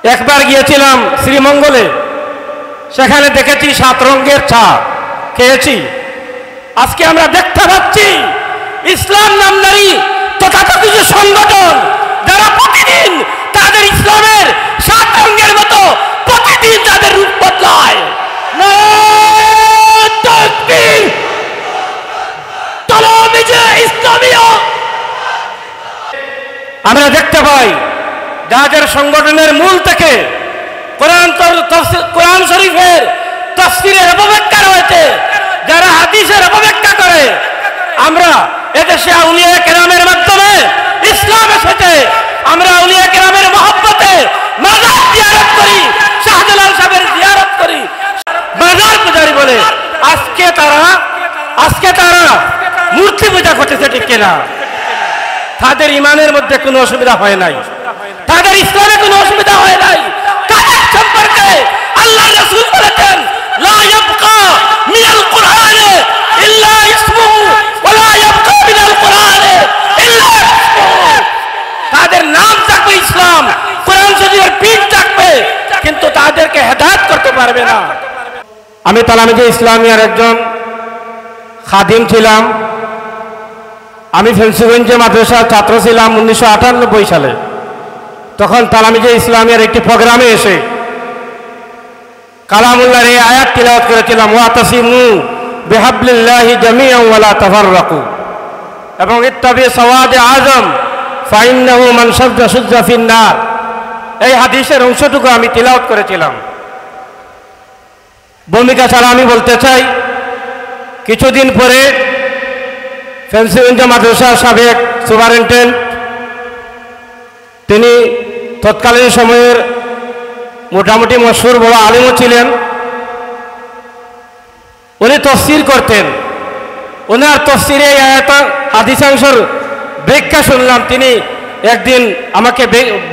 একবার গিয়েছিলাম শ্রীমঙ্গলে, সেখানে দেখেছি 7 রঙের চা খেয়েছি। আজকে আমরা দেখতে পাচ্ছি ইসলাম নামধারী তথাকথিত সংগঠন যারা প্রতিদিন তাদের ইসলামের 7 রঙের মতো প্রতিদিন তাদের রূপ বদলায়। আমরা দেখতে পাই যাদের সংগঠনের মূল থেকে কোরআন শরীফের তাফসীরের অপব্যাখ্যা রয়েছে, যারা হাদিসের অপব্যাখ্যা করে, আমরা এদেশে আউলিয়া কেরামের মাধ্যমে ইসলাম এসেছে। আমরা আউলিয়া কেরামের মহব্বতে মাজার জিয়ারত করি, শাহজালাল সাহেবের জিয়ারত করি, মাজার পূজারি বলে। আজকে তারা মূর্তি পূজা করতেছে, ঠিক কিনা? তাদের ইমানের মধ্যে কোনো অসুবিধা হয় নাই, তাদের ইসলামে কোনো অসুবিধা হয় নাই। তাদের সম্পর্কে আল্লাহর রাসূল বলেছেন, লা ইয়াবকা মিনাল কুরআনে ইল্লা ইসমুহু ওয়া লা ইয়াবকা মিনাল কুরআনে ইল্লা ইসমুহু। তাদের নাম থাকবে ইসলাম, কোরআন শরীফের পিঠ থাকবে, কিন্তু তাদেরকে হেদায়েত করতে পারবে না। আমি তালামিজে ইসলামিয়ার একজন খাদিম ছিলাম। আমি ফেন্সিগঞ্জে মাদ্রাসার ছাত্র ছিলাম 1998 সালে। তখন তালামিজে ইসলামিয়ার একটি প্রোগ্রামে এসে কালামুল্লাহর এই আয়াত তিলাওয়াত করেছিলাম, ওয়াতাসিমু বিহাবলিল্লাহি জামিআন ওয়া লা তাফাররাকু, এবং ইত্তাবি সাওয়াদে আযম ফাইন্নাহু মান শাযযা শুযযা ফিন-নার। এই হাদিসের অংশটুকু আমি তিলাওয়াত করেছিলাম। ভূমিকা ছাড়া আমি বলতে চাই, কিছুদিন পরে ফেন্সিগঞ্জ মাদ্রাসার সাবেক সুপারিনটেন্ডেন্ট, তিনি তৎকালীন সময়ের মোটামুটি মশহুর বড় আলিমও ছিলেন, উনি তাফসীর করতেন। ওনার তাফসীরে এই আয়াত হাদিসাংশের ব্যাখ্যা শুনলাম। তিনি একদিন আমাকে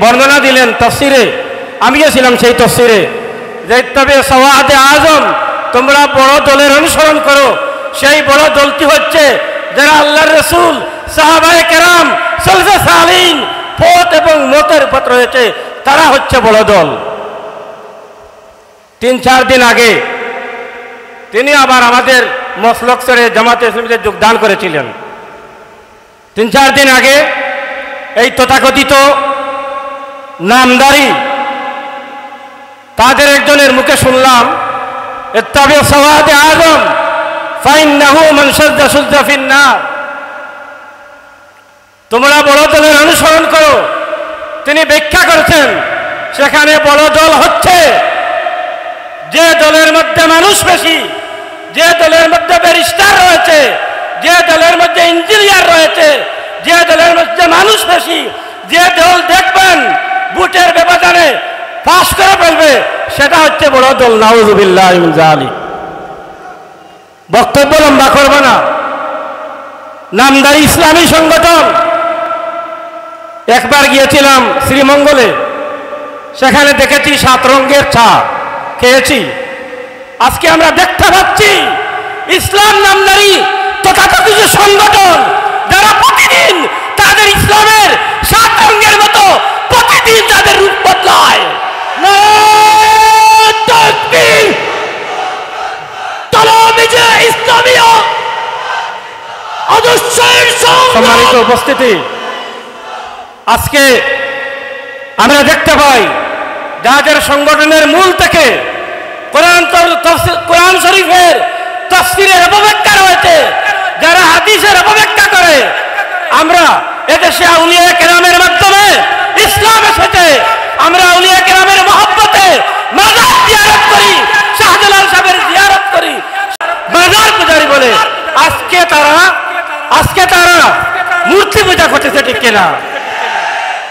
বর্ণনা দিলেন তাফসীরে, আমিও ছিলাম সেই তাফসীরে, যে তবে সাওয়াদে আযম, তোমরা বড় দলের অনুসরণ করো। সেই বড় দলটি হচ্ছে যারা আল্লাহর রাসূল, সাহাবায়ে কেরাম, সালফে সালিহিন পথ এবং মতের উপর রয়েছে, তারা হচ্ছে বড় দল। 3-4 দিন আগে তিনি আবার আমাদের মসলকসরে জামাতে ইসলামীতে যোগদান করেছিলেন। 3-4 দিন আগে এই তথাকথিত নামদারি তাদের একজনের মুখে শুনলাম, ইত্তাবি সাওয়াদে আযম ফাইন্নাহু মান শাযযা শুযযা ফিন-নার, তোমরা বড় দলের অনুসরণ করো। তিনি ব্যাখ্যা করেছেন, সেখানে বড় দল হচ্ছে যে দলের মধ্যে মানুষ বেশি, যে দলের মধ্যে ব্যারিস্টার রয়েছে, যে দলের মধ্যে ইঞ্জিনিয়ার রয়েছে, যে দলের মধ্যে মানুষ বেশি, যে দল দেখবেন ভোটের ব্যবধানে পাস করে ফেলবে, সেটা হচ্ছে বড় দল। নাউযুবিল্লাহি মিন যালিক। বক্তব্য লম্বা করব না। নামদারি ইসলামী সংগঠন, একবার গিয়েছিলাম শ্রীমঙ্গলে, সেখানে দেখেছি 7 রঙের চা খেয়েছি। আজকে আমরা দেখতে পাচ্ছি ইসলাম নামদারি তথাকথিত সংগঠন যারা প্রতিদিন তাদের ইসলামের 7 রঙের মতো প্রতিদিন তাদের রূপ বদলায়। সম্মানিত উপস্থিতি, আজকে আমরা দেখতে পাই যাদের সংগঠনের মূল থেকে কোরআন শরীফের তাফসীরের অপব্যাখ্যা রয়েছে, যারা হাদিসের অপব্যাখ্যা করে, আমরা এদেশে আউলিয়া কেরামের মাধ্যমে ইসলাম এসেছে। আমরা আউলিয়া কেরামের মহব্বতে মাজার জিয়ারত করি, শাহজালাল সাহেবের জিয়ারত করি, মাজার পূজারি বলে। আজকে তারা মূর্তি পূজা করতেছে, ঠিক কিনা?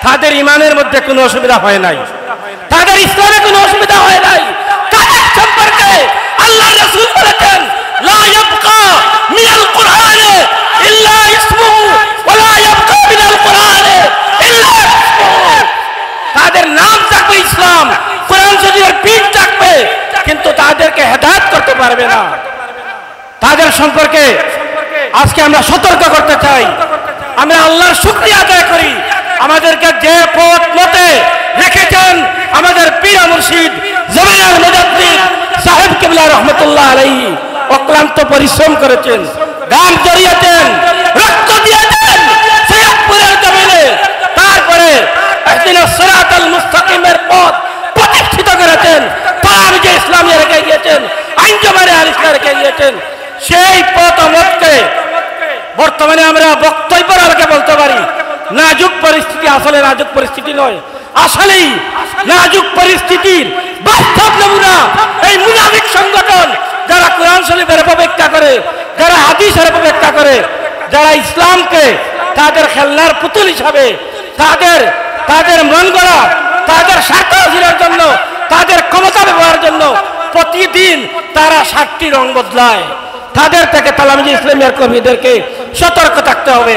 তাদের ইমানের মধ্যে কোনো অসুবিধা হয় নাই, তাদের ইসলামে কোনো অসুবিধা হয় নাই। তাদের সম্পর্কে আল্লাহর রাসূল বলেছেন, লা ইয়াবকা মিনাল কুরআনে ইল্লা ইসমুহু ওয়া লা ইয়াবকা মিনাল কুরআনে ইল্লা ইসমুহু। তাদের নাম থাকবে ইসলাম, কোরআন শরীফের পিঠ থাকবে, কিন্তু তাদেরকে হেদায়েত করতে পারবে না। তাদের সম্পর্কে আজকে আমরা সতর্ক করতে চাই। আমরা আল্লাহর শুকরিয়া আদায় করি, আমাদেরকে যে পথ মতে রেখেছেন, আমাদের মুর্শিদ জমিনের মুজাদ্দিদ সাহেব কিবলা রহমতুল্লাহ আলাইহি অক্লান্ত পরিশ্রম করেছেন, গান জড়িয়েছেন, রক্ত দিয়েছেন সৈয়দপুরের জমিনে। তারপরে একদিন সিরাতাল মুস্তাকিমের পথ প্রতিষ্ঠিত করেছেন, তাবিজে ইসলামিয়া রেখে গিয়েছেন, আঞ্জুমানে আল ইসলাম রেখে গিয়েছেন। সেই পথ আমলকে বর্তমানে আমরা বক্তব্যের আলোকে বলতে পারি নাজুক পরিস্থিতি। আসলে নাজুক পরিস্থিতি নয়, আসলেই নাজুক পরিস্থিতির বাস্তব নমুনা এই মুনাফিক সংগঠন, যারা কোরআন শরীফের অপব্যাখ্যা করে, যারা হাদিসের অপব্যাখ্যা করে, যারা ইসলামকে তাদের খেলনার পুতুল হিসাবে, তাদের মন গড়া, তাদের স্বার্থ হাসিলের জন্য, তাদের ক্ষমতা ব্যবহারের জন্য প্রতিদিন তারা 7টি রং বদলায়। তাদের থেকে তালামিজি ইসলামিয়ার কর্মীদেরকে সতর্ক থাকতে হবে।